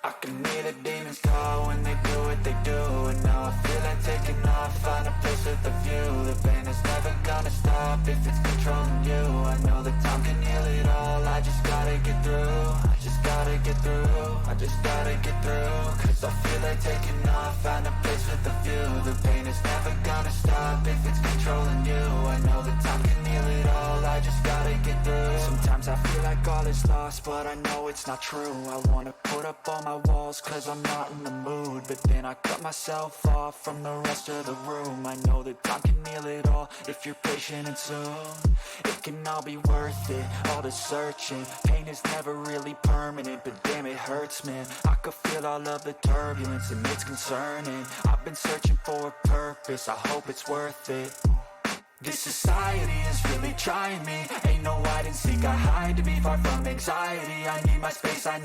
I can hear the demons call when they do what they do. And now I feel like taking off, find a place with a view. The pain is never gonna stop if it's controlling you. I know that time can heal it all, I just gotta get through. I just gotta get through, I just gotta get through. Cause I feel like taking off, find a place with a view. The pain is never gonna stop if it's controlling you. I know that time can heal it all, I just gotta get through. Sometimes I feel like all is lost, but I know it's not true. I wanna put up all my walls cause I'm not in the mood, but then I cut myself off from the rest of the room. I know that time can heal it all if you're patient, and soon it can all be worth it, all the searching. Pain is never really permanent, but damn it hurts, man. I could feel all of the turbulence and it's concerning. I've been searching for a purpose, I hope it's worth it. This society is really trying me. Ain't no hide and seek got high to be far from anxiety. I need my space, I need